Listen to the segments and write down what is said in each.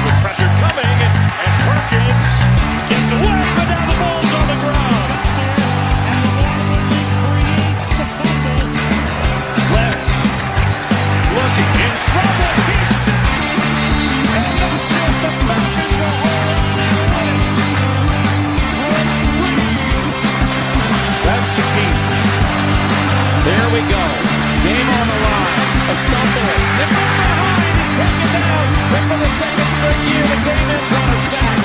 with pressure coming, and Perkins gets away, but now the ball's on the ground. Leonard looking in trouble. And that's it. The Falcons are home. That's the key. There we go. Game on the line. A stumble. Nick from behind. He's taken down. And for the second straight year, the game ends on a sack.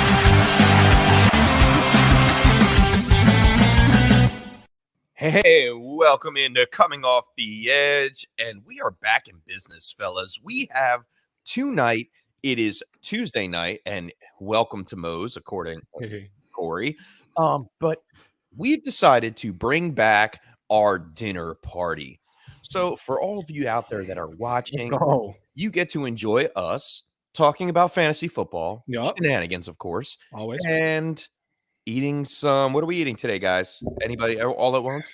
Hey, welcome into Coming Off the Edge, and we are back in business, fellas. We have tonight. It is Tuesday night, and welcome to Moe's, according to Corey. But we've decided to bring back our dinner party. So for all of you out there that are watching, you get to enjoy us talking about fantasy football, shenanigans, of course, always, and eating some. What are we eating today, guys? Anybody all at once?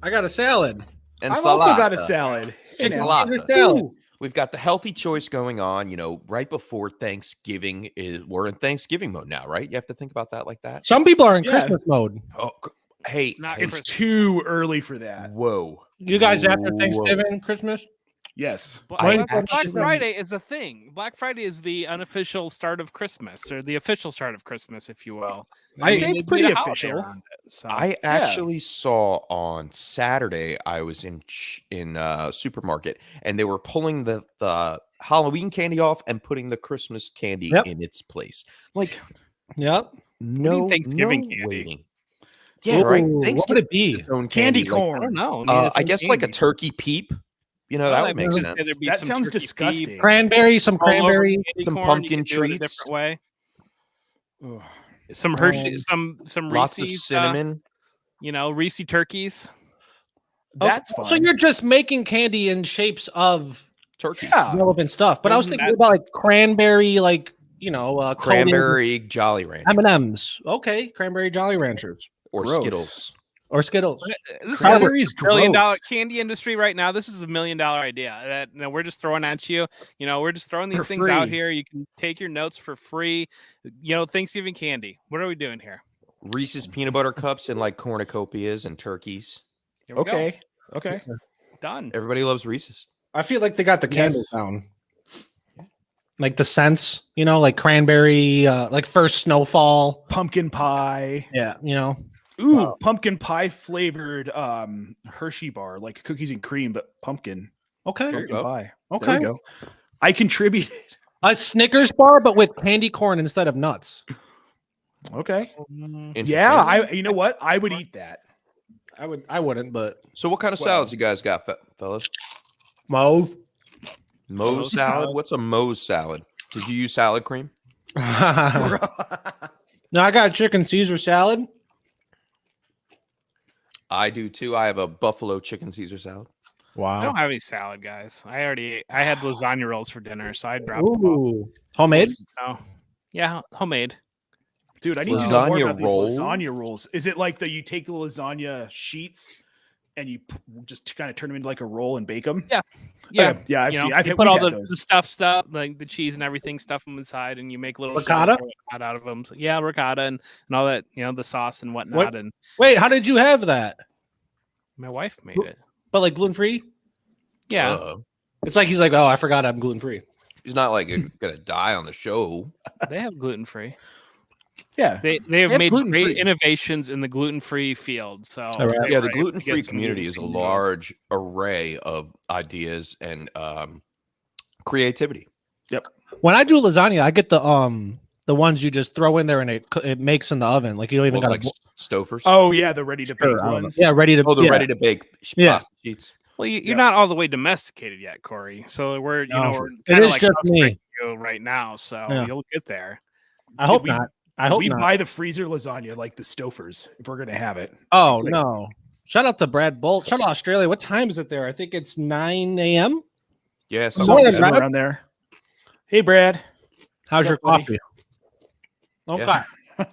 I got a salad. And I've salata. also got a salad. And salata. We've got the healthy choice going on, right before Thanksgiving. We're in Thanksgiving mode now, right? You have to think about that like that. Some people are in Christmas mode. Oh, hey, it's too early for that. Whoa. You guys after Thanksgiving, Christmas? Yes. Black Friday is a thing. Black Friday is the unofficial start of Christmas, or the official start of Christmas, if you will. I'd say it's pretty official. I actually saw on Saturday, I was in supermarket, and they were pulling the Halloween candy off and putting the Christmas candy in its place. No Thanksgiving candy. Waiting. Yeah, right. What would it be? Candy corn. I don't know. I guess like a turkey peep. That would make sense. That sounds disgusting. Cranberry, some cranberry, some pumpkin treats. Some Hershey, some lots Reese's, of cinnamon. Reese turkeys. That's fun. So you're just making candy in shapes of turkey, relevant stuff. But I was thinking about like cranberry, cranberry Jolly Rancher, M&Ms. Okay, cranberry Jolly Ranchers, or Skittles. Or Skittles. This is a $1 million candy industry right now. This is $1 million idea that we're just throwing at you. We're just throwing these things out here. You can take your notes for free. Thanksgiving candy. What are we doing here? Reese's peanut butter cups and like cornucopias and turkeys. Okay. Done. Everybody loves Reese's. I feel like they got the candles down. Like the scents, like cranberry, like first snowfall, pumpkin pie. Yeah, Ooh, pumpkin pie flavored Hershey bar, like cookies and cream, but pumpkin. Okay. Pumpkin pie. Okay. There we go. I contributed. A Snickers bar, but with candy corn instead of nuts. Okay. Yeah, you know what? I would eat that. I wouldn't, but so what kind of salads you guys got, fellas? Moe's salad? What's a Moe's salad? Did you use salad cream? No, I got a chicken Caesar salad. I do too. I have a buffalo chicken Caesar salad. Wow. I don't have any salad, guys. I had lasagna rolls for dinner, so I dropped them all. Homemade? Oh, yeah, homemade. Dude, I need to know more about these lasagna rolls. Is it like you take the lasagna sheets and you just kind of turn them into like a roll and bake them? Yeah. I've seen. You put all the stuff, like the cheese and everything, stuff them inside, and you make little ricotta out of them. So, yeah, ricotta and all that, the sauce and whatnot. And wait, how did you have that? My wife made it, but like gluten free. Yeah, it's like he's like, oh, I forgot I'm gluten free. He's not like gonna die on the show. They have gluten free. Yeah, they have made great innovations in the gluten-free field. So the gluten-free community is a large array of ideas and creativity. Yep. When I do lasagna, I get the ones you just throw in there and it makes in the oven. Like you don't even got like Stouffer's. Oh yeah, the ready to bake ones. Yeah, ready to. Ready to bake. Sheets. Well, you're not all the way domesticated yet, Corey. So we're we're kind of like just me right now. So you'll get there. I hope not. I hope we buy the freezer lasagna like the Stouffer's if we're gonna have it. Oh no! Shout out to Brad Bolt. Shout out to Australia. What time is it there? I think it's 9 a.m. Yes, somewhere around there. Hey, Brad. How's your coffee? Okay. Yeah.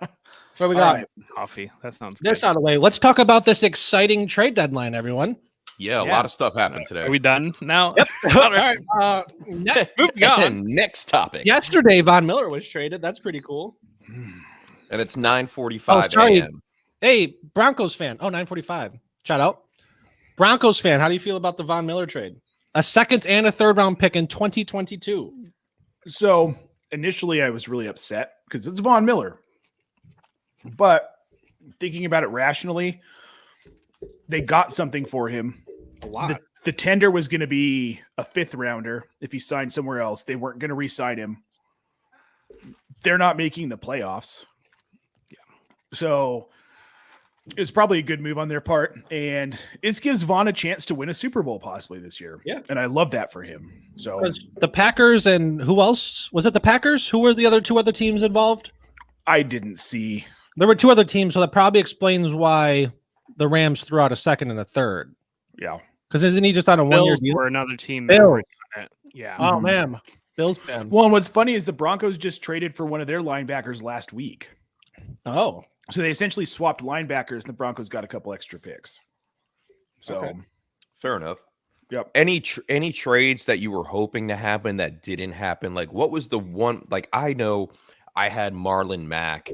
So we got coffee. That sounds this good. out of the way. Let's talk about this exciting trade deadline, everyone. Yeah, a lot of stuff happened today. Are we done now? Yep. All right. Moving on. Next topic. Yesterday, Von Miller was traded. That's pretty cool. And it's 9:45 a.m. Hey, Broncos fan. Oh, 9:45. Shout out. Broncos fan, how do you feel about the Von Miller trade? A second and a third round pick in 2022. So initially I was really upset because it's Von Miller. But thinking about it rationally, they got something for him. A lot. The tender was going to be a 5th rounder if he signed somewhere else. They weren't going to re-sign him. They're not making the playoffs. Yeah. So it's probably a good move on their part. And it gives Vaughn a chance to win a Super Bowl possibly this year. Yeah. And I love that for him. So the Packers and who else? Was it the Packers? Who were the two other teams involved? I didn't see. There were 2 other teams, so that probably explains why the Rams threw out a second and a third. Yeah. Because isn't he just on a 1-year deal? Or another team. Bill. Yeah. Oh, man. Bills fan. Well, and what's funny is the Broncos just traded for one of their linebackers last week. Oh. So they essentially swapped linebackers, and the Broncos got a couple extra picks. So Okay. Fair enough. Yep. Any trades that you were hoping to happen that didn't happen? Like, what was the one? Like, I know I had Marlon Mack,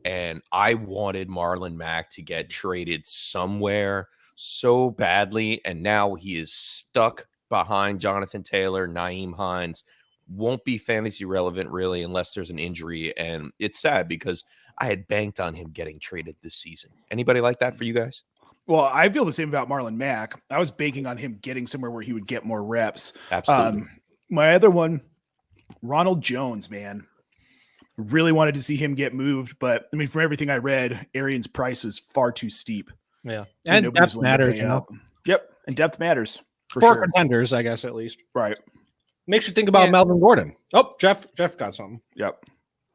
and I wanted Marlon Mack to get traded somewhere so badly, and now he is stuck behind Jonathan Taylor, Nyheim Hines. Won't be fantasy relevant really unless there's an injury, and it's sad because I had banked on him getting traded this season. Anybody like that for you guys? Well, I feel the same about Marlon Mack. I was banking on him getting somewhere where he would get more reps. Absolutely. My other one, Ronald Jones, man. Really wanted to see him get moved, but I mean, from everything I read, Arians' price was far too steep. Yeah. And depth matters, you know. Yep. And depth matters. For contenders, I guess, at least. Right. Makes you think about Melvin Gordon. Oh, Jeff got something. Yep.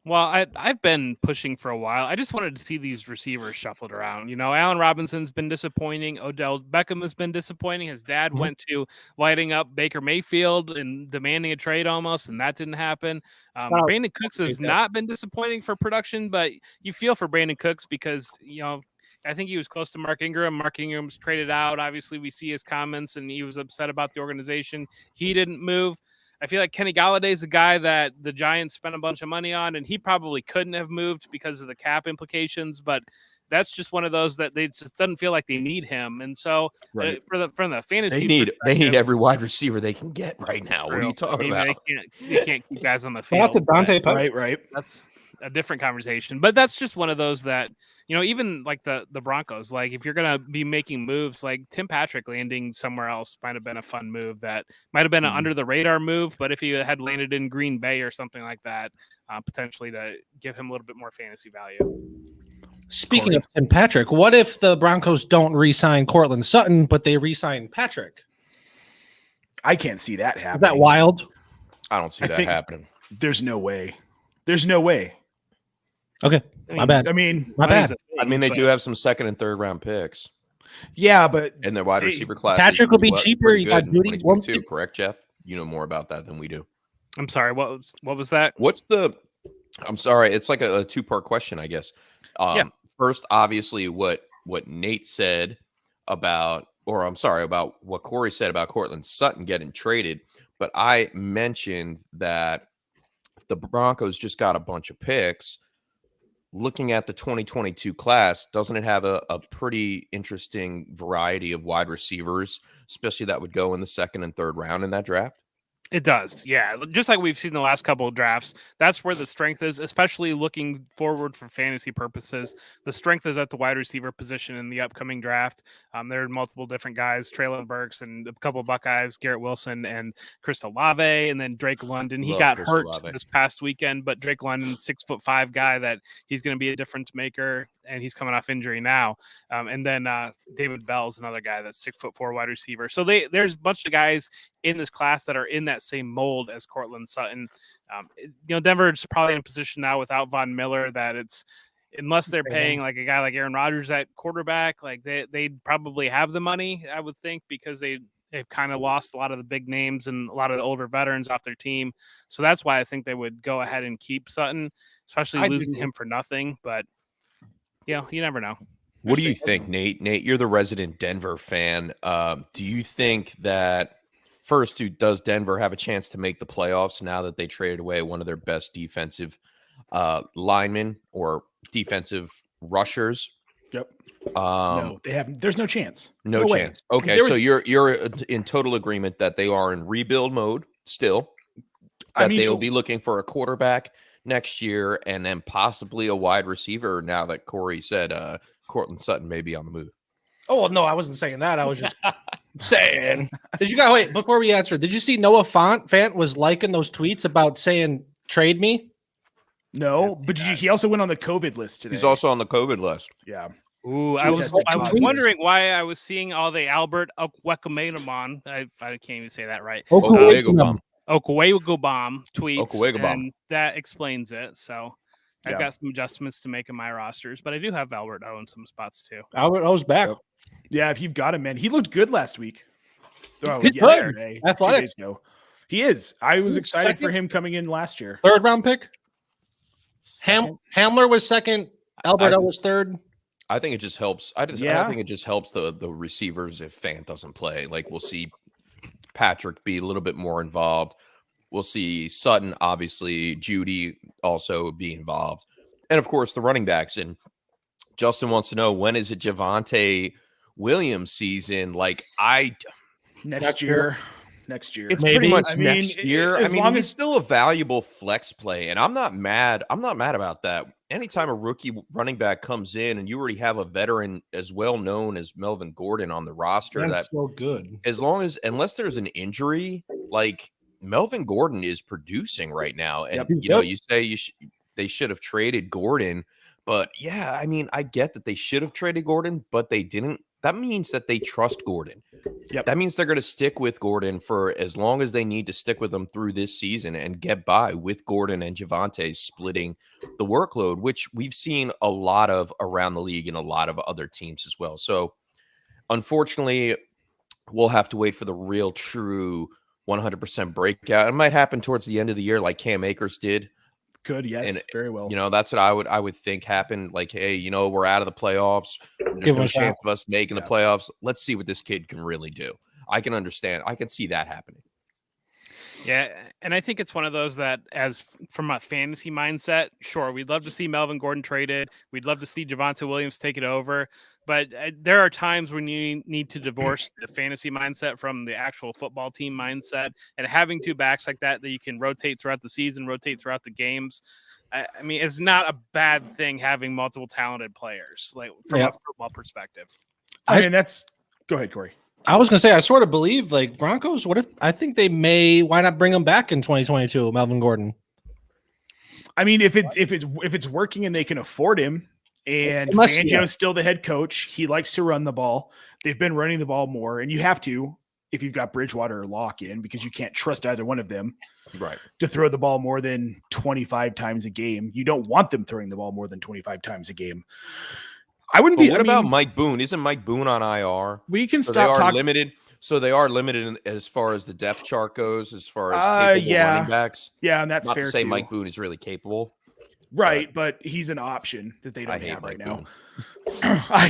Well, I've been pushing for a while. I just wanted to see these receivers shuffled around. You know, Allen Robinson's been disappointing. Odell Beckham has been disappointing. His dad went to lighting up Baker Mayfield and demanding a trade almost, and that didn't happen. Brandon Cooks has not been disappointing for production, but you feel for Brandon Cooks because, you know, I think he was close to Mark Ingram. Mark Ingram's traded out. Obviously, we see his comments, and he was upset about the organization. He didn't move. I feel like Kenny Galladay is a guy that the Giants spent a bunch of money on, and he probably couldn't have moved because of the cap implications. But that's just one of those that they just doesn't feel like they need him. And so from the fantasy, they need every wide receiver they can get right now. What are you talking about? They can't keep guys on the field. Right. That's a different conversation. But that's just one of those that, you know, even like the Broncos, like if you're going to be making moves, like Tim Patrick landing somewhere else might have been a fun move. That might have been an under the radar move, but if he had landed in Green Bay or something like that, potentially to give him a little bit more fantasy value. Speaking of Tim Patrick, what if the Broncos don't re-sign Cortland Sutton, but they re-sign Patrick? I can't see that happening. Is that wild? I don't see that happening. There's no way. There's no way. Okay. My bad. I mean, they do have some second and third round picks. Yeah, but in their wide receiver class, Patrick will be cheaper. You got Judy, correct, Jeff? You know more about that than we do. I'm sorry. What was that? I'm sorry. It's like a 2-part question, I guess. First, obviously, what Nate said about what Corey said about Cortland Sutton getting traded. But I mentioned that the Broncos just got a bunch of picks. Looking at the 2022 class, doesn't it have a pretty interesting variety of wide receivers, especially that would go in the second and third round in that draft? It does, yeah. Just like we've seen the last couple of drafts, that's where the strength is, especially looking forward for fantasy purposes. The strength is at the wide receiver position in the upcoming draft. There are multiple different guys, Traylon Burks and a couple of Buckeyes, Garrett Wilson and Chris Olave, and then Drake London. He got hurt this past weekend, but Drake London, 6'5" guy that he's going to be a difference maker, and he's coming off injury now. And then David Bell's another guy that's 6'4" wide receiver. So there's a bunch of guys in this class that are in that same mold as Cortland Sutton. Denver's probably in a position now without Von Miller that it's, unless they're paying like a guy like Aaron Rodgers at quarterback, like they'd probably have the money, I would think, because they've kind of lost a lot of the big names and a lot of the older veterans off their team. So that's why I think they would go ahead and keep Sutton, especially losing him for nothing. But you never know. What do you think, Nate? Nate, you're the resident Denver fan. Do you think that first, does Denver have a chance to make the playoffs now that they traded away one of their best defensive linemen or defensive rushers? Yep. No, they haven't. There's no chance. No chance. Way. Okay, so you're in total agreement that they are in rebuild mode still. That they will be looking for a quarterback next year, and then possibly a wide receiver. Now that Corey said Cortland Sutton may be on the move. Oh well, no, I wasn't saying that. I was just saying. Did you guys wait before we answer? Did you see Noah Fant was liking those tweets about saying trade me? No, but he also went on the COVID list today. He's also on the COVID list. Yeah. Ooh, I was wondering why I was seeing all the Albert Okwekwenomon. I can't even say that right. Okwekwenomon tweets, and that explains it. So I've got some adjustments to make in my rosters, but I do have Albert O in some spots too. Albert O's back. Yeah, if you've got him, man, he looked good last week. Yesterday, 2 days ago. He is. I was excited for him coming in last year. 3rd round pick. Hamler was 2nd. Albert O was 3rd. I think it just helps. I think it just helps the receivers if Fant doesn't play. Like we'll see Patrick be a little bit more involved. We'll see Sutton, obviously, Judy also be involved. And of course the running backs. And Justin wants to know, when is it Javonte Williams season? Like next year. It's pretty much next year. He's still a valuable flex play, and I'm not mad about that. Anytime a rookie running back comes in and you already have a veteran as well known as Melvin Gordon on the roster, that's so good. Unless there's an injury, like Melvin Gordon is producing right now. And you say they should have traded Gordon, but yeah, I mean, I get that they should have traded Gordon, but they didn't. That means that they trust Gordon. Yep. That means they're going to stick with Gordon for as long as they need to stick with him through this season and get by with Gordon and Javonte splitting the workload, which we've seen a lot of around the league and a lot of other teams as well. So unfortunately, we'll have to wait for the real true 100% breakout. It might happen towards the end of the year like Cam Akers did. Could, yes, and, very well. That's what I would think happened. Like, hey, we're out of the playoffs. There's no chance of us making the playoffs. Let's see what this kid can really do. I can understand. I can see that happening. Yeah, and I think it's one of those that, as from a fantasy mindset, sure, we'd love to see Melvin Gordon traded. We'd love to see Javonte Williams take it over. But there are times when you need to divorce the fantasy mindset from the actual football team mindset. And having 2 backs like that you can rotate throughout the season, rotate throughout the games. I mean, it's not a bad thing having multiple talented players, like from a football perspective. I mean, go ahead, Corey. I was going to say, I sort of believe like Broncos. I think they may, why not bring him back in 2022, Melvin Gordon? I mean, if it's working and they can afford him, and Fangio's still the head coach, he likes to run the ball. They've been running the ball more, and you have to if you've got Bridgewater or Locke in, because you can't trust either one of them to throw the ball more than 25 times a game. You don't want them throwing the ball more than 25 times a game. What about Mike Boone? Isn't Mike Boone on IR? We can stop talking. Limited. So they are limited as far as the depth chart goes, as far as capable running backs. Yeah, and that's not fair to say too. Mike Boone is really capable. Right, but he's an option that they don't have right now. I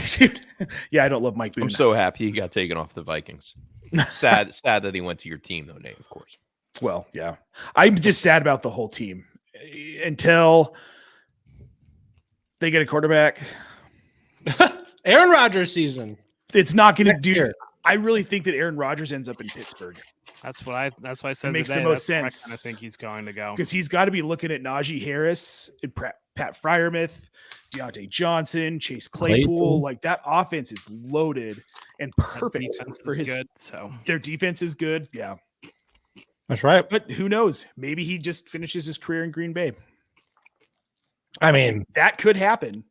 don't love Mike Boone. I'm so happy he got taken off the Vikings. Sad that he went to your team, though, Nate, of course. Well, yeah. I'm just sad about the whole team until they get a quarterback. Aaron Rodgers season. It's not going to do. I really think that Aaron Rodgers ends up in Pittsburgh. That's why I said it makes the most sense. I think he's going to go because he's got to be looking at Najee Harris, and Pat Freiermuth, Deontay Johnson, Chase Claypool. Like that offense is loaded and perfect for his. Good, so their defense is good. Yeah, that's right. But who knows? Maybe he just finishes his career in Green Bay. I mean, that could happen.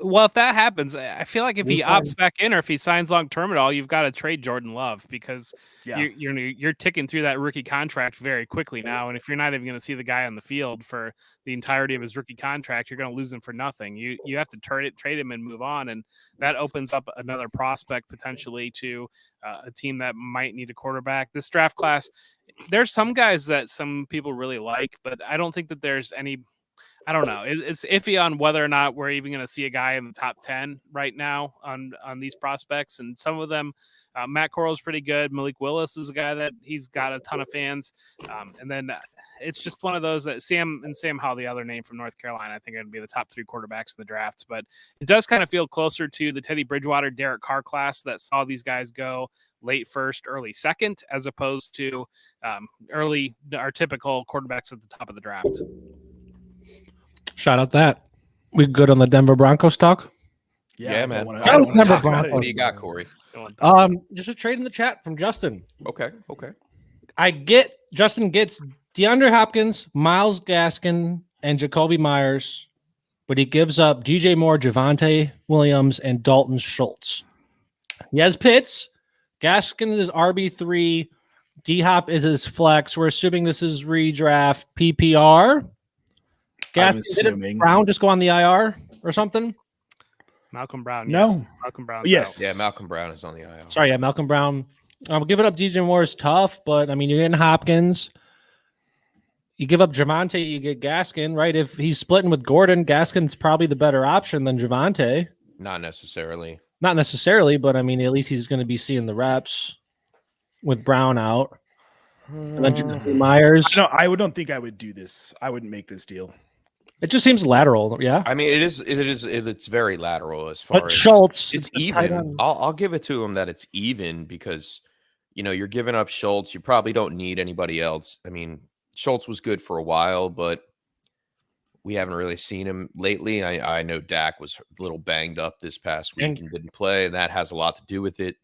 Well, if that happens, I feel like if he opts back in or if he signs long term at all, you've got to trade Jordan Love because you're ticking through that rookie contract very quickly now. And if you're not even going to see the guy on the field for the entirety of his rookie contract, you're going to lose him for nothing. You have to trade him and move on, and that opens up another prospect potentially to a team that might need a quarterback. This draft class, there's some guys that some people really like, but I don't think that there's any. I don't know. It's iffy on whether or not we're even going to see a guy in the top 10 right now on these prospects. And some of them, Matt Corral is pretty good. Malik Willis is a guy that he's got a ton of fans. And then it's just one of those that Sam Howell, the other name from North Carolina, I think are going to be the top 3 quarterbacks in the draft. But it does kind of feel closer to the Teddy Bridgewater, Derek Carr class that saw these guys go late first, early second, as opposed to our typical quarterbacks at the top of the draft. Shout out that. We good on the Denver Broncos talk? Yeah, man. What do you got, Corey? Just a trade in the chat from Justin. Okay. Justin gets DeAndre Hopkins, Myles Gaskin, and Jacoby Myers, but he gives up DJ Moore, Javonte Williams, and Dalton Schultz. He has Pitts. Gaskin is RB3. D-Hop is his flex. We're assuming this is redraft PPR. Did Brown just go on the IR or something? Malcolm Brown. No. Yes. Malcolm Brown. Yes. Yeah, Malcolm Brown is on the IR. Sorry, yeah, Malcolm Brown. Giving up DJ Moore is tough, but I mean, you're getting Hopkins. You give up Javonte, you get Gaskin, right? If he's splitting with Gordon, Gaskin's probably the better option than Javonte. Not necessarily, but I mean, at least he's going to be seeing the reps with Brown out. And then Jacoby Myers. I don't think I would do this. I wouldn't make this deal. It just seems lateral, yeah. I mean, it's very lateral as far but as Schultz. It's even. I'll give it to him that it's even because you're giving up Schultz. You probably don't need anybody else. I mean, Schultz was good for a while, but we haven't really seen him lately. I know Dak was a little banged up this past week and didn't play, and that has a lot to do with it.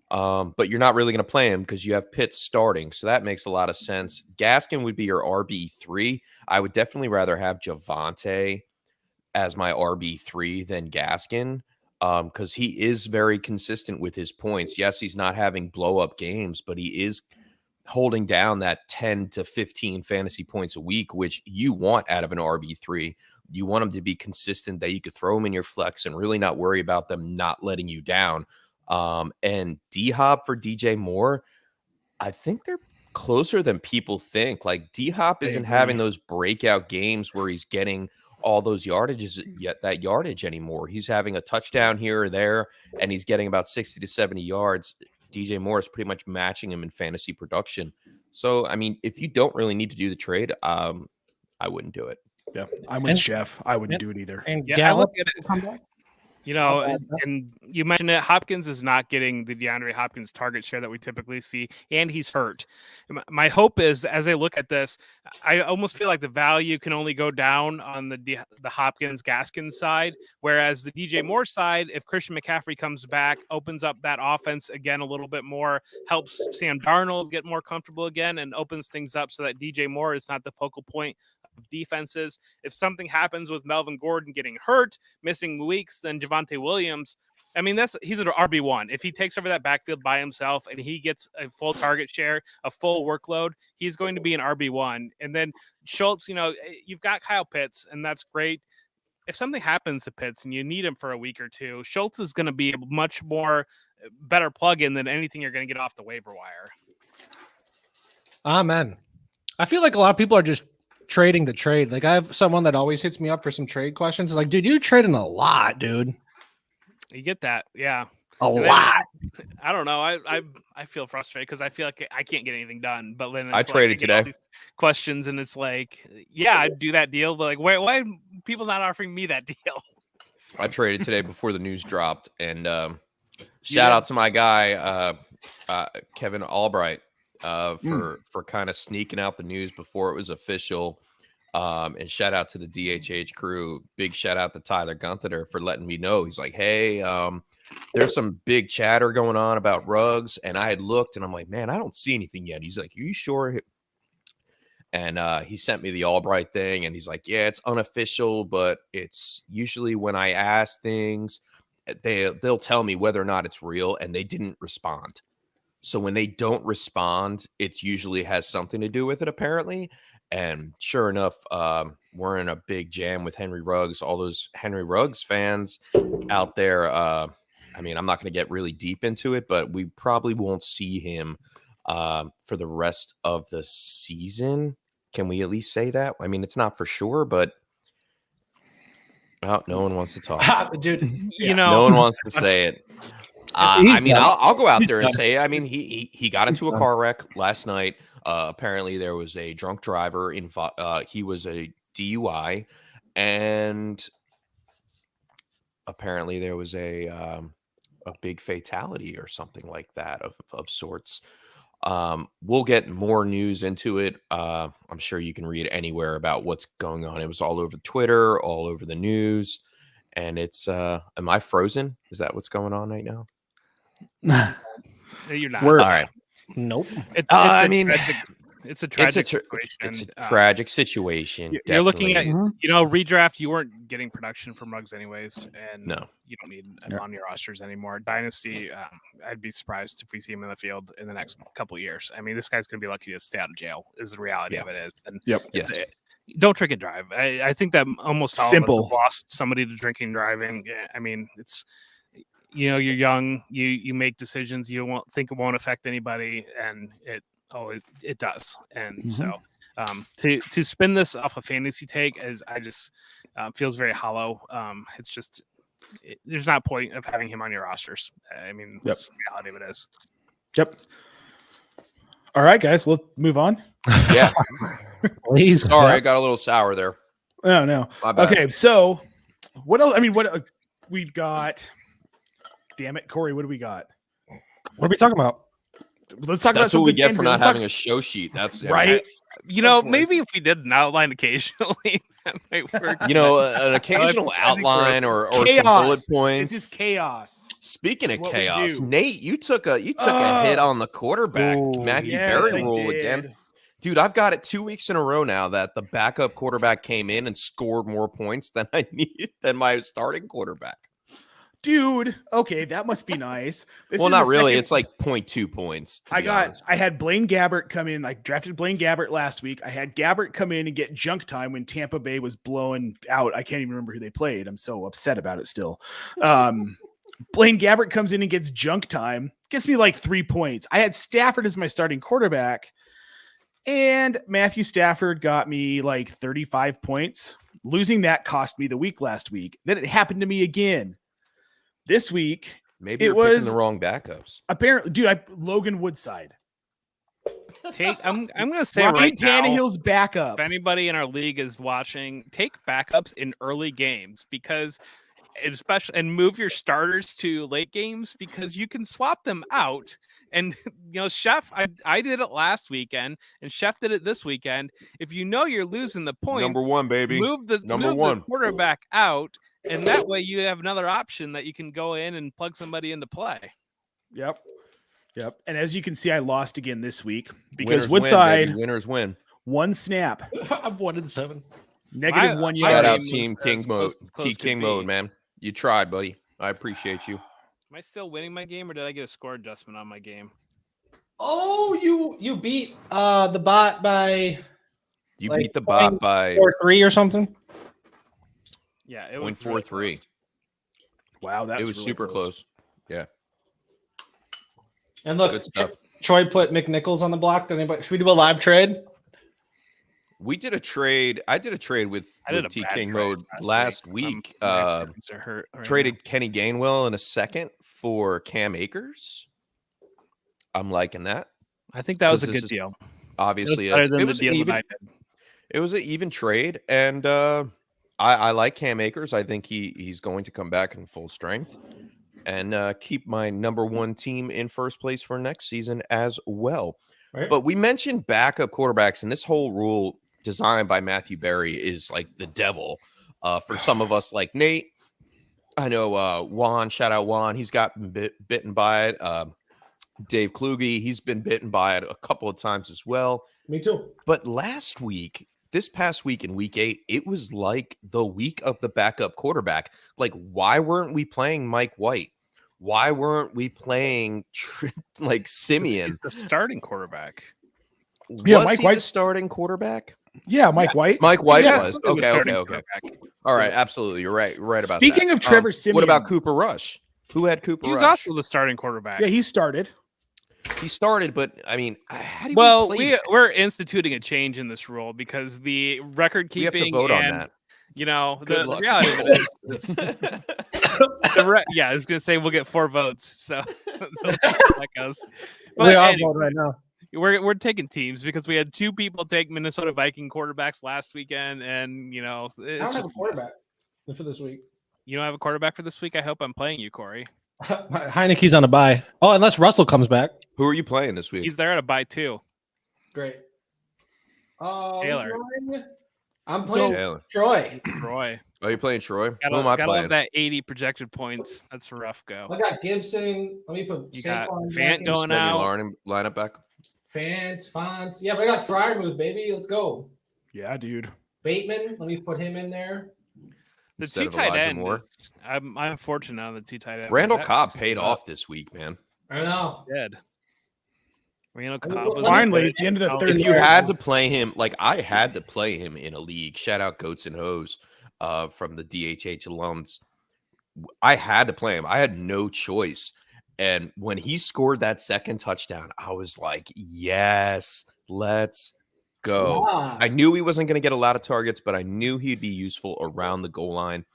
But you're not really going to play him because you have Pitts starting, so that makes a lot of sense. Gaskin would be your RB3. I would definitely rather have Javonte as my RB3 than Gaskin because he is very consistent with his points. Yes, he's not having blow-up games, but he is holding down that 10 to 15 fantasy points a week, which you want out of an RB3. You want him to be consistent, that you could throw him in your flex and really not worry about them not letting you down. And D-Hop for DJ Moore, I think they're closer than people think. Like D-Hop isn't having those breakout games where he's getting all those yardage anymore. He's having a touchdown here or there, and he's getting about 60 to 70 yards. DJ Moore is pretty much matching him in fantasy production. So, I mean, if you don't really need to do the trade, I wouldn't do it. Yeah, I'm with Chef. I wouldn't do it either. And Yeah, Gallup, I look at it. And you mentioned it, Hopkins is not getting the DeAndre Hopkins target share that we typically see, and he's hurt. My hope is, as I look at this, I almost feel like the value can only go down on the Hopkins Gaskin side, whereas the DJ Moore side, if Christian McCaffrey comes back, opens up that offense again a little bit more, helps Sam Darnold get more comfortable again, and opens things up so that DJ Moore is not the focal point of defenses. If something happens with Melvin Gordon getting hurt, missing weeks, then Javonte Williams, I mean, he's an RB1. If he takes over that backfield by himself and he gets a full target share, a full workload, he's going to be an RB1. And then Schultz, you've got Kyle Pitts, and that's great. If something happens to Pitts and you need him for a week or two, Schultz is going to be a much more better plug-in than anything you're going to get off the waiver wire. Amen. I feel like a lot of people are just trading the trade. Like I have someone that always hits me up for some trade questions. It's like, dude, you're trading a lot, dude. You get that, yeah. A lot. I don't know. I feel frustrated because I feel like I can't get anything done. But then I traded today. Questions, and it's like, yeah, I'd do that deal, but like, why are people not offering me that deal? I traded today before the news dropped, and shout out to my guy Kevin Albright for kind of sneaking out the news before it was official. And shout out to the DHH crew. Big shout out to Tyler Gunther for letting me know. He's like, hey, there's some big chatter going on about Ruggs. And I had looked and I'm like, man, I don't see anything yet. He's like, are you sure? And he sent me the Albright thing. And he's like, yeah, it's unofficial, but it's usually when I ask things, they'll tell me whether or not it's real. And they didn't respond. So when they don't respond, it usually has something to do with it, apparently. And sure enough, we're in a big jam with Henry Ruggs. All those Henry Ruggs fans out there. I mean, I'm not going to get really deep into it, but we probably won't see him for the rest of the season. Can we at least say that? I mean, it's not for sure, but Oh, no one wants to talk. Dude, You No know, one wants to say it. I mean, I'll go out there and say it. I mean, he got into a car wreck last night. Apparently, there was a drunk driver. He was a DUI, and apparently there was a big fatality or something like that of sorts. We'll get more news into it. I'm sure you can read anywhere about what's going on. It was all over Twitter, all over the news, and it's. Am I frozen? Is that what's going on right now? you're not. All right. nope. I mean, it's a tragic situation. It's a tragic situation. You're looking at, definitely. redraft. You weren't getting production from Ruggs anyways, and No. you don't need him on your rosters anymore. Dynasty, I'd be surprised if we see him in the field in the next couple of years. I mean, this guy's going to be lucky to stay out of jail. Is the reality of it is. And Yes. Don't drink and drive. I think that almost all Simple. of us have lost somebody to drinking and driving. I mean, it's. You're young. You make decisions you won't think it won't affect anybody, and it does. And so to spin this off a fantasy take as I just feels very hollow. It's just there's not a point of having him on your rosters. I mean, that's the reality of it is. Yep. All right, guys, we'll move on. Yeah. Please. Sorry, I got a little sour there. Oh no. My bad. Okay, so what else? I mean, what we've got. Damn it, Corey, what do we got? What are we talking about? Let's talk about That's some what we good get games for here. not Let's having a show sheet. That's right. Maybe if we did an outline occasionally, that might work. An occasional outline or some bullet points. This is chaos. Speaking of What we chaos, do. Nate, you took a hit on the quarterback Matthew Berry I rule did. again. Dude, I've got it 2 weeks in a row now that the backup quarterback came in and scored more points than I needed than my starting quarterback. Dude, okay, that must be nice. Well, not really. It's like 0.2 points. I had Blaine Gabbert come in, like drafted Blaine Gabbert last week. I had Gabbert come in and get junk time when Tampa Bay was blowing out. I can't even remember who they played. I'm so upset about it still. Blaine Gabbert comes in and gets junk time, gets me like 3 points. I had Stafford as my starting quarterback, and Matthew Stafford got me like 35 points. Losing that cost me the week last week. Then it happened to me again. This week, maybe you're picking the wrong backups. Apparently, dude, Logan Woodside. I'm gonna say Ryan right now, Tannehill's backup. if anybody in our league is watching, take backups in early games because especially and move your starters to late games because you can swap them out. And Chef, I did it last weekend, and Chef did it this weekend. If you know you're losing the points, Number one, baby. move the quarterback out. And that way you have another option that you can go in and plug somebody into play. Yep. And as you can see, I lost again this week because Woodside winners win. One snap. I'm 1-7. Negative 1 yard. Shout out Team King Mode. Team King Mode, man. You tried, buddy. I appreciate you. Am I still winning my game or did I get a score adjustment on my game? Oh, you beat the bot by beat the bot by 4-3 or something. Yeah, it was 0.43. Wow, that was really super close. Yeah. And look, good stuff. Troy put McNichols on the block. Should we do a live trade? We did a trade. I did a trade with T King Mode last week. Traded Kenny Gainwell in a second for Cam Akers. I'm liking that. I think that was a good deal. Obviously, it was an even trade, and I like Cam Akers. I think he's going to come back in full strength and keep my number one team in first place for next season as well. Right. But we mentioned backup quarterbacks, and this whole rule designed by Matthew Berry is like the devil for some of us like Nate. I know Juan, shout out Juan. He's gotten bitten by it. Dave Kluge, he's been bitten by it a couple of times as well. Me too. But this past week in week 8, it was like the week of the backup quarterback. Like, why weren't we playing Mike White? Why weren't we playing like Simeon? He's the starting quarterback. Was Mike White the starting quarterback? Yeah, Mike White. Mike White was. Okay. All right, absolutely. You're right about that. Speaking of Trevor Simeon. What about Cooper Rush? Who had Cooper Rush? He was also the starting quarterback. Yeah, he started. He started, but I mean, how do we're instituting a change in this rule because the record keeping. We have to vote on that. The reality of it is, I was gonna say we'll get 4 votes, so that goes. But we are voting right now. We're taking teams because we had 2 people take Minnesota Viking quarterbacks last weekend, and I don't have a quarterback for this week. You don't have a quarterback for this week? I hope I'm playing you, Corey. Heineke's on a bye. Oh, unless Russell comes back. Who are you playing this week? He's there at a bye too. Great. Taylor. I'm playing Troy. Oh, you're playing Troy? Who am I playing? That 80 projected points. That's a rough go. I got Gibson. Let me put Fant going out. Lineup back. Fonts. Yeah, but I got Fryermuth, baby. Let's go. Yeah, dude. Bateman. Let me put him in there. The 2 tight ends. I'm fortunate on the 2 tight ends. Randall Cobb paid off this week, man. I know. Did. Randall Cobb was finally at the end of the third. If you had to play him, like I had to play him in a league. Shout out Goats and Hoes from the DHH alums. I had to play him. I had no choice. And when he scored that second touchdown, I was like, yes, let's go. Yeah. I knew he wasn't going to get a lot of targets, but I knew he'd be useful around the goal line.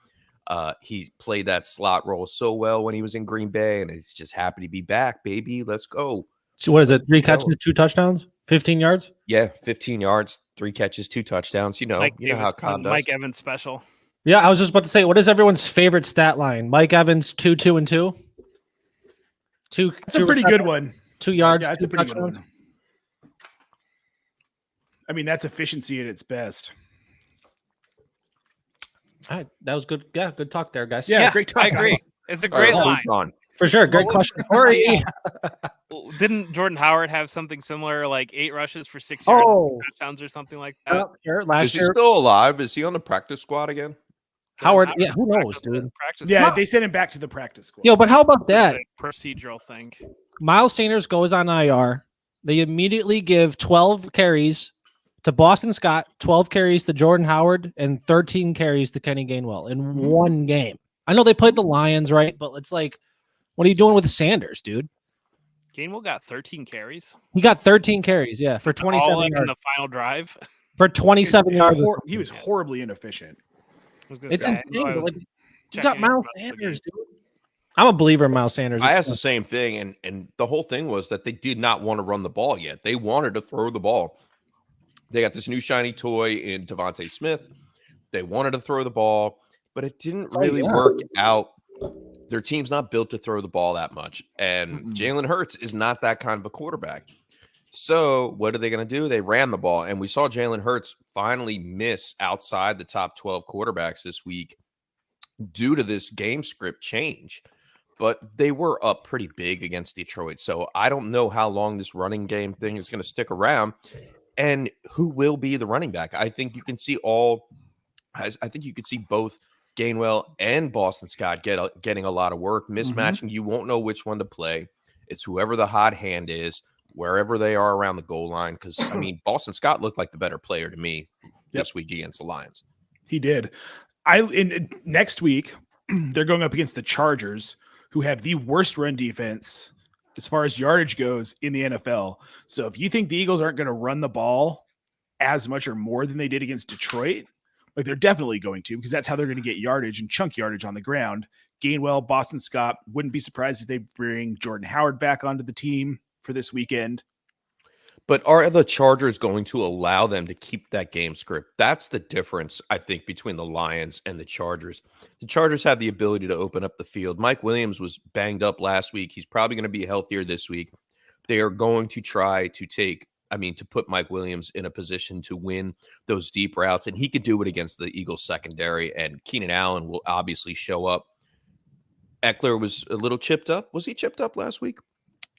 He played that slot role so well when he was in Green Bay, and he's just happy to be back, baby. Let's go. So what is it? 3 catches, 2 touchdowns, 15 yards? Yeah, 15 yards, 3 catches, 2 touchdowns. You know how Cobb does. Mike Evans special. Yeah, I was just about to say, what is everyone's favorite stat line? Mike Evans, 2, 2, and 2? That's a pretty good one. 2 yards. Yeah, that's a pretty good one. I mean, that's efficiency at its best. All right, that was good. Yeah, good talk there, guys. Yeah, great talk. I agree. Guys. It's a great line. For sure. Great question. Corey. Didn't Jordan Howard have something similar, like 8 rushes for 6 yards, touchdowns or something like that? Last year. Is he still alive? Is he on the practice squad again? Howard, yeah, who knows, dude? Yeah, they sent him back to the practice squad. Yo, but how about that? Procedural thing. Miles Sanders goes on IR. They immediately give 12 carries to Boston Scott, 12 carries to Jordan Howard, and 13 carries to Kenny Gainwell in one game. I know they played the Lions, right? But it's like, what are you doing with Sanders, dude? Gainwell got 13 carries. He got 13 carries, yeah, for 27 yards. In the final drive. For 27 yards. He was horribly inefficient. It's insane. You got Miles Sanders, dude. I'm a believer in Miles Sanders. I asked the same thing, and the whole thing was that they did not want to run the ball yet. They wanted to throw the ball. They got this new shiny toy in Devontae Smith. They wanted to throw the ball, but it didn't really work out. Their team's not built to throw the ball that much, and Jalen Hurts is not that kind of a quarterback. So what are they going to do? They ran the ball, and we saw Jalen Hurts finally miss outside the top 12 quarterbacks this week due to this game script change. But they were up pretty big against Detroit. So I don't know how long this running game thing is going to stick around and who will be the running back. I think you can see you could see both Gainwell and Boston Scott getting a lot of work, mismatching. You won't know which one to play. It's whoever the hot hand is, wherever they are around the goal line. Because, I mean, Boston Scott looked like the better player to me this week against the Lions. He did. Next week, they're going up against the Chargers, who have the worst run defense as far as yardage goes in the NFL. So if you think the Eagles aren't going to run the ball as much or more than they did against Detroit, like they're definitely going to, because that's how they're going to get yardage and chunk yardage on the ground. Gainwell, Boston Scott, wouldn't be surprised if they bring Jordan Howard back onto the team for this weekend. But are the Chargers going to allow them to keep that game script? That's the difference, I think, between the Lions and the Chargers. The Chargers have the ability to open up the field. Mike Williams was banged up last week. He's probably going to be healthier this week. They are going to try to put Mike Williams in a position to win those deep routes, and he could do it against the Eagles secondary, and Keenan Allen will obviously show up. Eckler was a little chipped up. Was he chipped up last week?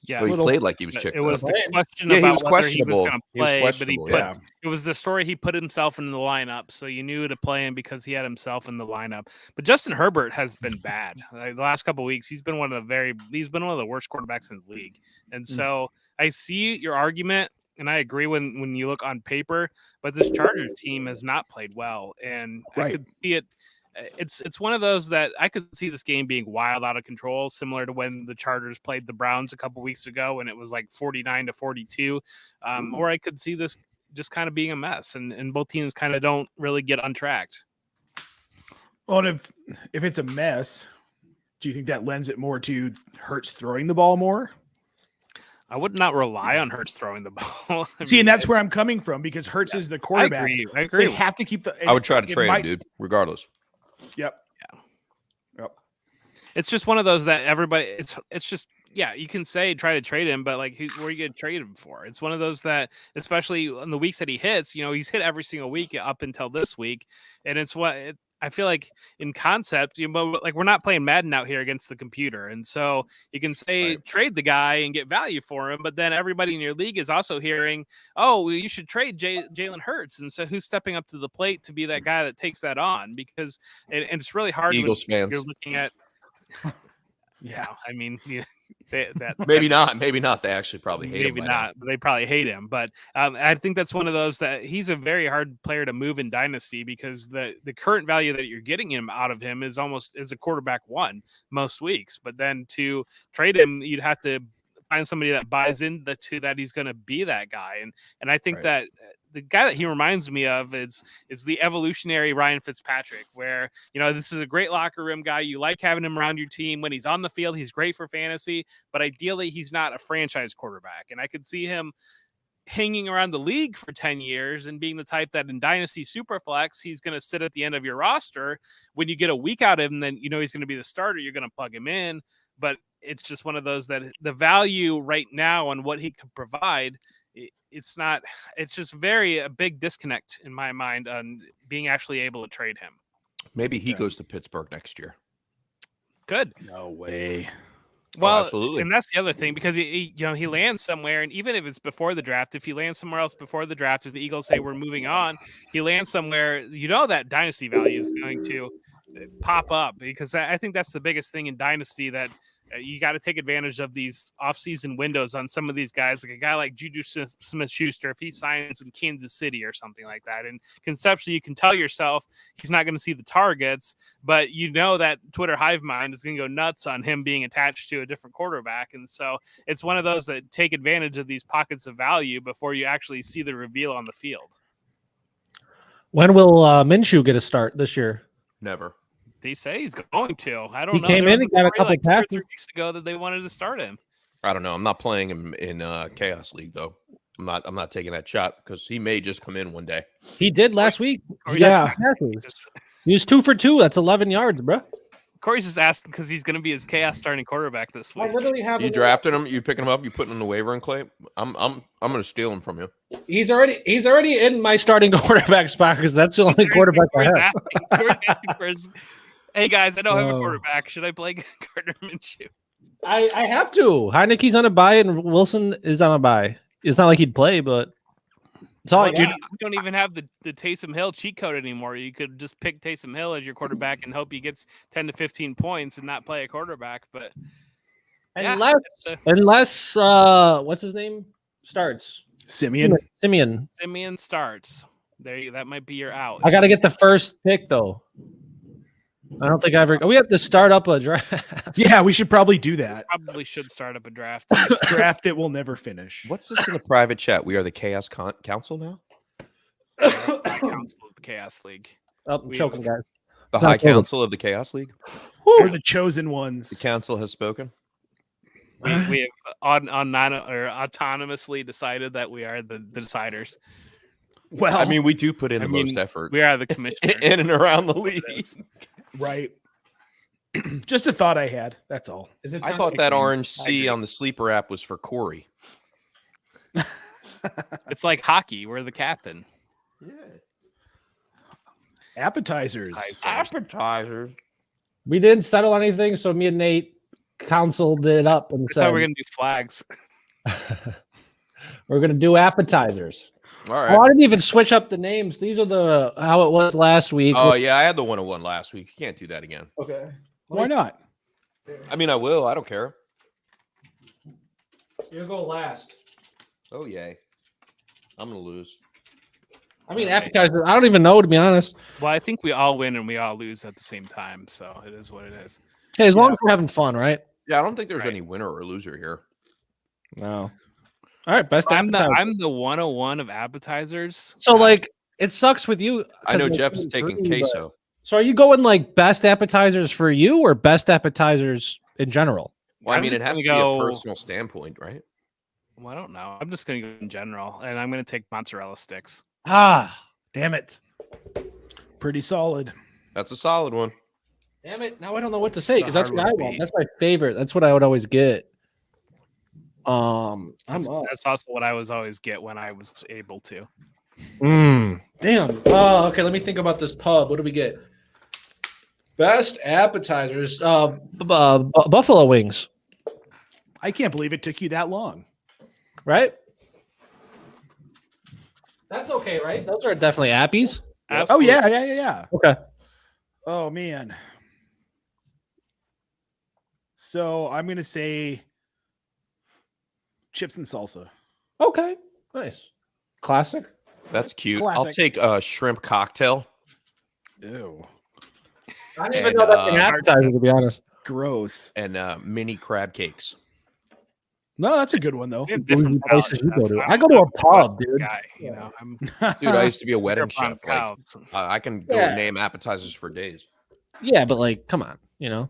Yeah, he played like he was chipped up. It was the question about whether he was going to play, but it was the story he put himself in the lineup, so you knew to play him because he had himself in the lineup. But Justin Herbert has been bad the last couple of weeks. He's been one of the worst quarterbacks in the league, and so I see your argument, and I agree when you look on paper. But this Chargers team has not played well, and I could see it. It's one of those that I could see this game being wild, out of control, similar to when the Chargers played the Browns a couple weeks ago and it was like 49-42. Or I could see this just kind of being a mess, and both teams kind of don't really get untracked. Well, if it's a mess, do you think that lends it more to Hurts throwing the ball more? I would not rely on Hurts throwing the ball. And that's where I'm coming from, because Hurts is the quarterback. I agree. They have to keep the. I would try to trade him, dude, regardless. Yep. It's just one of those that everybody. It's just you can say try to trade him, but like, where are you going to trade him for? It's one of those that, especially on the weeks that he hits, he's hit every single week up until this week, and it's I feel like in concept, like we're not playing Madden out here against the computer, and so you can say trade the guy and get value for him, but then everybody in your league is also hearing, oh, well, you should trade Jalen Hurts, and so who's stepping up to the plate to be that guy that takes that on? Because and it's really hard. Eagles fans. You're looking at. Yeah, I mean, maybe not. They actually probably hate him. Maybe not. They probably hate him. But I think that's one of those that he's a very hard player to move in Dynasty, because the current value that you're getting him out of him is almost as a quarterback one most weeks. But then to trade him, you'd have to find somebody that buys into that he's going to be that guy. And I think that the guy that he reminds me of is the evolutionary Ryan Fitzpatrick, where, this is a great locker room guy. You like having him around your team. When he's on the field, he's great for fantasy, but ideally he's not a franchise quarterback. And I could see him hanging around the league for 10 years and being the type that in Dynasty Superflex, he's going to sit at the end of your roster. When you get a week out of him, then he's going to be the starter. You're going to plug him in. But it's just one of those that the value right now on what he could provide, it's just a big disconnect in my mind on being actually able to trade him. Maybe he goes to Pittsburgh next year. Good. No way. Well, absolutely. And that's the other thing, because he lands somewhere, and even if it's before the draft, if he lands somewhere else before the draft, if the Eagles say we're moving on, he lands somewhere, that dynasty value is going to pop up, because I think that's the biggest thing in Dynasty, that you got to take advantage of these off-season windows on some of these guys, like a guy like Juju Smith-Schuster, if he signs in Kansas City or something like that. And conceptually, you can tell yourself he's not going to see the targets, but that Twitter hive mind is going to go nuts on him being attached to a different quarterback. And so it's one of those that take advantage of these pockets of value before you actually see the reveal on the field. When will Minshew get a start this year? Never. They say he's going to. I don't know. He came in and got a couple passes 2 or 3 weeks ago that they wanted to start him. I don't know. I'm not playing him in Chaos League, though. I'm not taking that shot, because he may just come in one day. He did last week. Yeah. He was 2 for 2. That's 11 yards, bro. Corey's just asking because he's going to be his chaos starting quarterback this week. I literally have You drafting him? You picking him up? You putting him in the waiver and claim? I'm going to steal him from you. He's already in my starting quarterback spot, because that's the only quarterback I have. Corey's asking for his, hey guys, I don't have a quarterback. Should I play Gardner Minshew? I have to. Heineke's on a bye and Wilson is on a bye. It's not like he'd play, but it's all. Dude, we don't even have the Taysom Hill cheat code anymore. You could just pick Taysom Hill as your quarterback and hope he gets 10 to 15 points and not play a quarterback. But unless what's his name starts? Simeon starts. That might be your out. I got to get the first pick though. I don't think we have to start up a draft. Yeah, we should probably do that. Probably should start up a draft. Draft that will never finish. What's this in the private chat? We are the Chaos Council now? Council of the Chaos League. Oh, I'm choking, guys. The High Council of the Chaos League? We're the chosen ones. The council has spoken? We have autonomously decided that we are the deciders. Well, I mean, we do put in the most effort. We are the commissioner. In and around the league. Right. Just a thought I had. That's all. I thought that orange C on the sleeper app was for Corey. It's like hockey. We're the captain. Yeah. Appetizers. We didn't settle anything, so me and Nate counseled it up and said we were going to do flags. We're going to do appetizers. All right. Oh, I didn't even switch up the names. These are how it was last week. Oh, yeah. I had the 101 last week. You can't do that again. Okay. Why not? I mean, I will. I don't care. You'll go last. Oh, yay. I'm going to lose. I mean, appetizers. I don't even know, to be honest. Well, I think we all win and we all lose at the same time. So it is what it is. Hey, as long as we're having fun, right? Yeah, I don't think there's any winner or loser here. No. All right, best. So I'm the 101 of appetizers. So, it sucks with you. I know Jeff is taking queso. So are you going like best appetizers for you or best appetizers in general? Well, I mean, it has to be a personal standpoint, right? Well, I don't know. I'm just going to go in general, and I'm going to take mozzarella sticks. Ah, damn it. Pretty solid. That's a solid one. Damn it. Now I don't know what to say because that's what I want. beat. That's my favorite. That's what I would always get. That's also what I was always get when I was able to. Damn. Oh, okay. Let me think about this pub. What do we get? Best appetizers. Buffalo wings. I can't believe it took you that long. Right? That's okay, right? Those are definitely appies. Absolutely. Oh yeah. Okay. Oh man. So I'm gonna say chips and salsa. Okay. Nice. Classic. That's cute. Classic. I'll take a shrimp cocktail. Ew. I don't even know that's an appetizer, to be honest. Gross. And mini crab cakes. No, that's a good one though. Different places you go to. I'm I go to a a pub, dude. Guy, you know, I'm Dude, I used to be a wedding They're chef. Like, cows. I can go Yeah. name appetizers for days. Yeah, but like, come on, you know.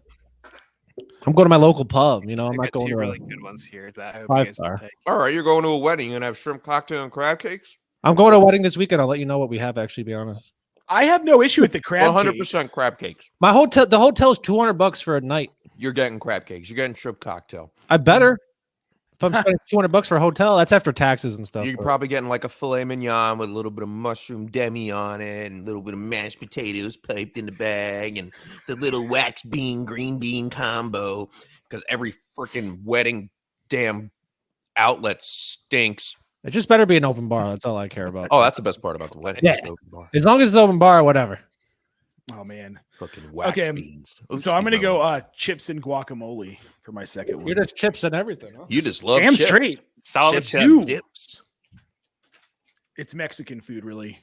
I'm going to my local pub, you know. I'm I not got going two to really good ones here that I hope you five guys will star. take. All right, you're going to a wedding. You're going to have shrimp cocktail and crab cakes? I'm going to a wedding this weekend. I'll let you know what we have. Actually, to be honest, I have no issue with the crab 100% cakes. crab cakes. my hotel, the hotel's $200 for a night. You're getting crab cakes. You're getting shrimp cocktail. I better. If I'm spending $200 for a hotel, that's after taxes and stuff. You're but- probably getting like a filet mignon with a little bit of mushroom demi on it and a little bit of mashed potatoes piped in the bag and the little wax bean, green bean combo because every freaking wedding damn outlet stinks. It just better be an open bar. That's all I care about. Oh, that's the best part about the wedding. Yeah. the open bar. As long as it's open bar, whatever. Oh man. Fucking wax Okay, beans. So I'm gonna go chips and guacamole for my second one. You're just chips and everything. Huh? You just love damn chips. straight. Solid Chips chips. and dips. It's Mexican food, really.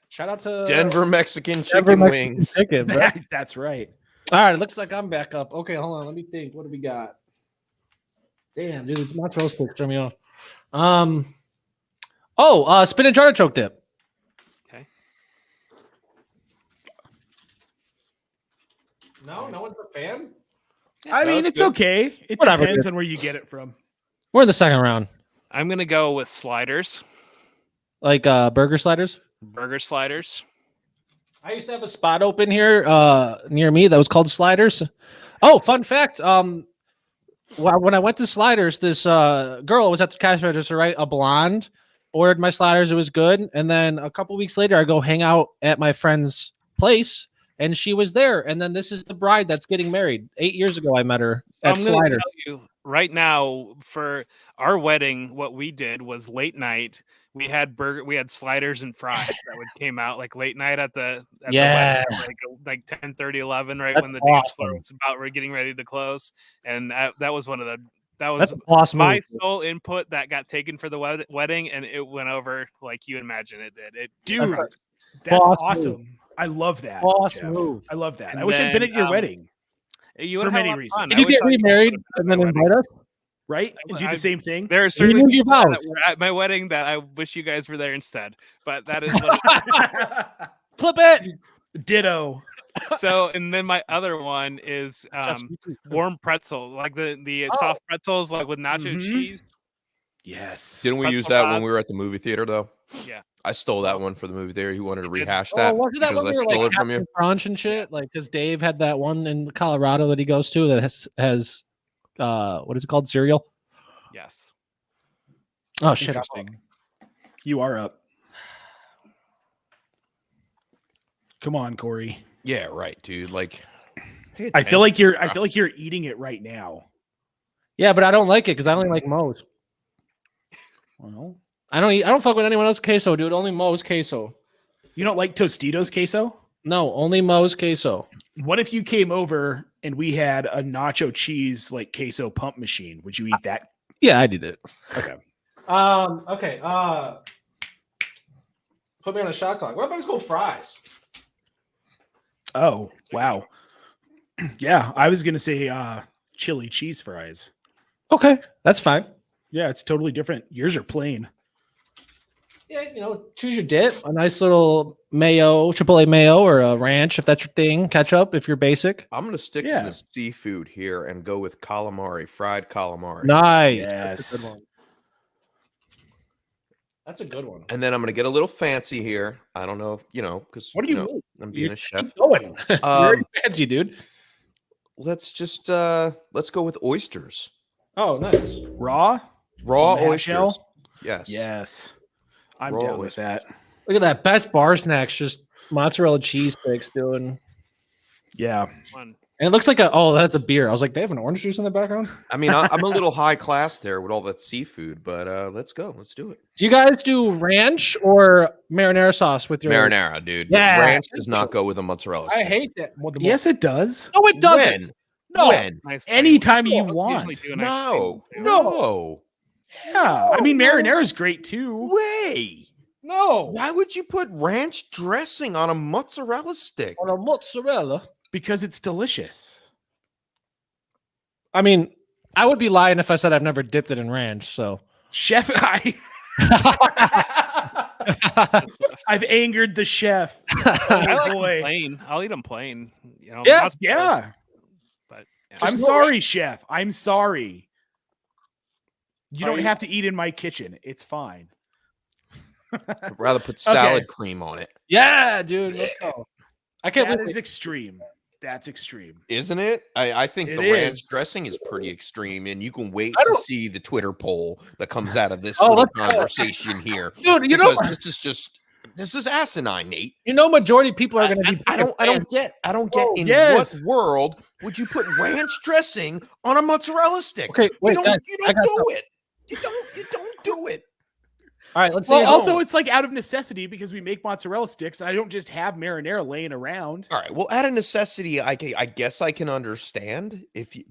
Shout out to Denver Mexican Denver chicken Mexican wings. chicken, bro. That's right. All right, it looks like I'm back up. Okay, hold on. Let me think. What do we got? Damn, dude, the mozzarella sticks throw me off. Spinach artichoke dip. Okay. No one's a fan. I mean, it's it's good. okay. It Whatever, depends dude. on where you get it from. We're in the second round. I'm gonna go with sliders, Like burger sliders. burger sliders. I used to have a spot open here near me that was called Sliders. Oh, fun fact. When I went to Sliders, this girl was at the cash register, right? A blonde, ordered my sliders. It was good. And then a couple weeks later, I go hang out at my friend's place, and she was there. And then this is the bride that's getting married. 8 years ago, I met her So at I'm gonna Sliders. tell you right now, for our wedding, what we did was late night. We had sliders and fries that would came out like late night at the Yeah. wedding, like 10:30, 11, right That's when the dance floor awesome. was about we're getting ready to close. And that was That's was a boss my move. sole input that got taken for the wedding, and it went over like you imagine it did. Dude, That's that's boss awesome. move. I love that. Boss Jeff. move. I love that. And I wish I'd been then, at your wedding, You for would have many a lot of reasons. fun. Did I you wish get I could remarried have and been then at my wedding. invite us? right? And do the same thing. There are You certainly moved your people that vows. were at my wedding that I wish you guys were there instead. But that is what Flip it. Ditto. so. And then my other one is warm pretzel, like the soft pretzels, like with nacho Mhm. cheese. Yes. Didn't we Pretzel use that when Bob. we were at the movie theater, though? Yeah. I stole that one for the movie theater. He wanted to You did? rehash Oh, that wasn't that because when I we were stole like it from you. Captain Crunch and shit? Like, because Dave had that one in Colorado that he goes to that has what is it called? Cereal. Yes. Oh shit! Interesting. You are up. Come on, Corey. Yeah, right, dude. Like, pay I feel attention. like you're eating it right now. Yeah, but I don't like it because I only like Moe's. Well, I don't fuck with anyone else's queso, dude. Only Moe's queso. you don't like Tostitos queso? No, only Moe's queso. What if you came over and we had a nacho cheese like queso pump machine? Would you eat that? Yeah, I did it. Okay. Okay. Put me on a shot clock. What if I just go fries? Oh, wow. Yeah, I was gonna say chili cheese fries. Okay, that's fine. Yeah, it's totally different. Yours are plain. Yeah, choose your dip. A nice little mayo, Chipotle mayo, or a ranch if that's your thing. Ketchup if you're basic. I'm gonna stick to the seafood here and go with calamari, fried calamari. Nice. Yes. That's a good one. That's a good one. And then I'm gonna get a little fancy here. I don't know, because What do you mean? I'm being a chef. Keep going. You're fancy, dude. Let's go with oysters. Oh, nice. Raw Oysters. shell? Yes. I'm Raw down with oysters. that. Look at that. Best bar snacks, just mozzarella cheese sticks doing. Yeah. Fun. And it looks like that's a beer. I was like, they have an orange juice in the background? I mean, I'm a little high class there with all that seafood, but let's go. Let's do it. Do you guys do ranch or marinara sauce with your Marinara, dude. Yeah. Ranch does not go with a mozzarella stick. I hate that. Yes, it does. No, it doesn't. When? No. When? Nice Anytime you Usually want. do a nice No. too. No. Yeah. I mean, marinara is great too. Way. No. Why would you put ranch dressing on a mozzarella stick? On a mozzarella. Because it's delicious. I mean, I would be lying if I said I've never dipped it in ranch. So, Chef, I've angered the chef. I like 'em boy. plain. I'll eat them plain. Yeah, that's- Yeah. But yeah. I'm sorry, chef. I'm sorry. You don't have to eat in my kitchen. It's fine. I'd rather put salad cream on it. yeah, dude. Let's go. I can't That believe is extreme. That's extreme. Isn't it? I think It the ranch is. dressing is pretty extreme, and you can wait I to don't- see the Twitter poll that comes out of this Oh, little let's go. conversation here. Dude, Because this is asinine, Nate. majority of people are going to be. I don't get in yes. what world would you put ranch dressing on a mozzarella stick? Okay, wait, you don't, guys, you I don't got do it. You don't do it. All right, let's see. Well, also, it's like out of necessity because we make mozzarella sticks. And I don't just have marinara laying around. All right. Well, out of necessity, I guess I can understand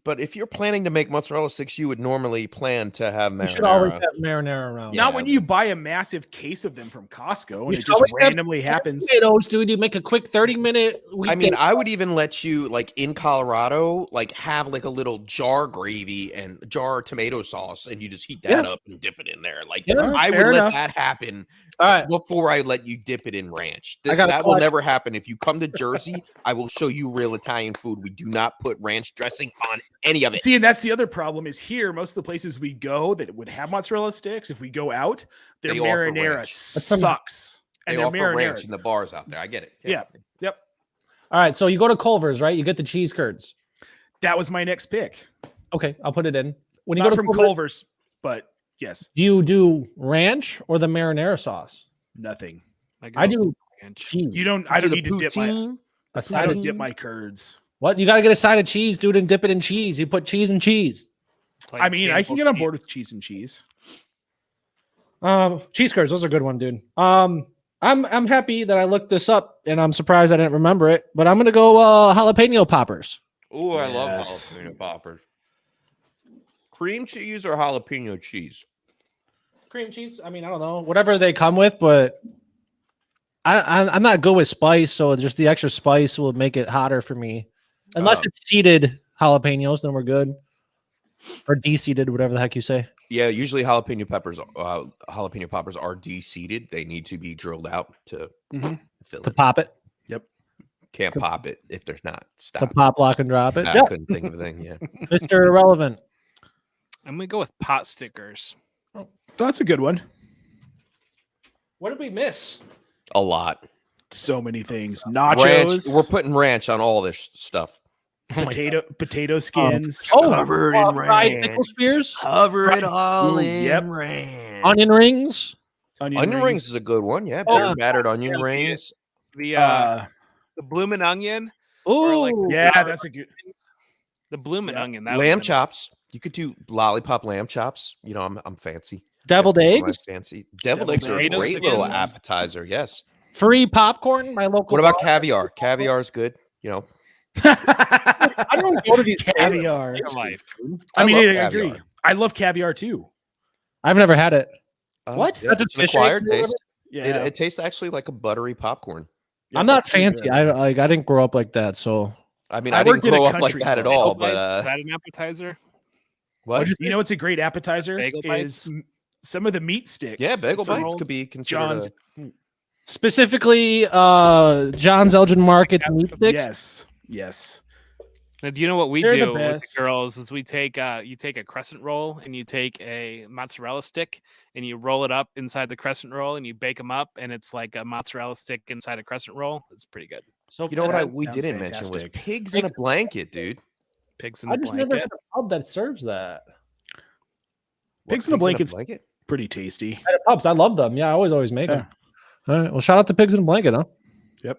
but if you're planning to make mozzarella sticks, you would normally plan to have you marinara. should always have marinara around. Yeah. Not when you buy a massive case of them from Costco and You it should just always have randomly happens. Potatoes, dude. You make a quick 30-minute. I mean, I would even let you, like in Colorado, like have like a little jar gravy and jar tomato sauce, and you just heat that up and dip it in there. Like Yeah, I fair would enough. let that happen all right. before I let you dip it in ranch. I got a That will question. never happen. If you come to Jersey, I will show you real Italian food. We do not put ranch dressing on any of it. See, and that's the other problem is here, most of the places we go that would have mozzarella sticks, if we go out, their They offer marinara ranch. sucks. They And their offer marinara. ranch in the bars out there. I get it. Yeah. Yep. All right. So you go to Culver's, right? You get the cheese curds. That was my next pick. Okay, I'll put it in. When you Not go to from Culver's, Culver's, but yes, do you do ranch or the marinara sauce? nothing. I do ranch. cheese. You don't. I Do don't the need to dip my. poutine? A I side don't of, dip my curds. what? You got to get a side of cheese, dude, and dip it in cheese. You put cheese and cheese. It's like I mean, I can Campbell's get on cheese. board with cheese and cheese. Cheese curds, those are a good one, dude. I'm happy that I looked this up, and I'm surprised I didn't remember it. But I'm gonna go jalapeno poppers. Oh, I love Yes. jalapeno poppers. Cream cheese or jalapeno cheese? Cream cheese. I mean, I don't know, whatever they come with, but I'm not good with spice, so just the extra spice will make it hotter for me. Unless it's seeded jalapenos, then we're good. Or de-seeded, whatever the heck you say. Yeah, usually jalapeno poppers are de-seeded. They need to be drilled out to fill To it. pop it, Can't pop it if there's not. to Stop. pop, lock, and drop it. I Yeah, couldn't think of a thing. Yeah. Mr. Irrelevant. I'm gonna go with pot stickers. Oh, that's a good one. What did we miss? A lot. So many things. Ranch. Nachos. We're putting ranch on all this stuff. potato skins. Covered in fried ranch. pickle spears, Cover it all Ooh, in yep. ranch. onion rings. Onion rings is a good one. Yeah, Oh, beer battered onion yeah, rings. The bloomin' onion. Ooh, Or like- yeah, that's a good. The bloomin' Yeah. onion. That Lamb was chops. You could do lollipop lamb chops. You know, I'm fancy. deviled Yes, I'm eggs, fancy. Deviled Deviled eggs are a eggs. great little Potatoes. appetizer. Yes. free popcorn. My local. What about bar. caviar? Caviar is good. You know, I don't go to these. Caviar. Real life. I mean, love I caviar. agree. I love caviar too. I've never had it. What? Yeah, That's it's just an fish acquired eggs or whatever? taste. Yeah, It tastes actually like a buttery popcorn. Yep, I'm not that's pretty fancy. good. I didn't grow up like that, so I mean, I I didn't worked in a grow up like country that at club. all, Bagel bites, but is that an appetizer? what? You know what's a great appetizer? Bagel Is bites? some of the meat sticks. Yeah, bagel bites rolls, could be considered. John's. Specifically, John's Elgin Market's meat sticks. Yes. Now, do you know what we They're the do with best. the girls? Is we take you take a crescent roll and you take a mozzarella stick and you roll it up inside the crescent roll and you bake them up, and it's like a mozzarella stick inside a crescent roll. It's pretty good. So You know what we sounds didn't mention was fantastic. pigs in a blanket, dude. Pigs in I a just blanket. never had a pub that serves that. Pigs in a blanket's pretty tasty. At pubs, I love them. Yeah, I always make them. All right. Well, shout out to Pigs in a Blanket, huh?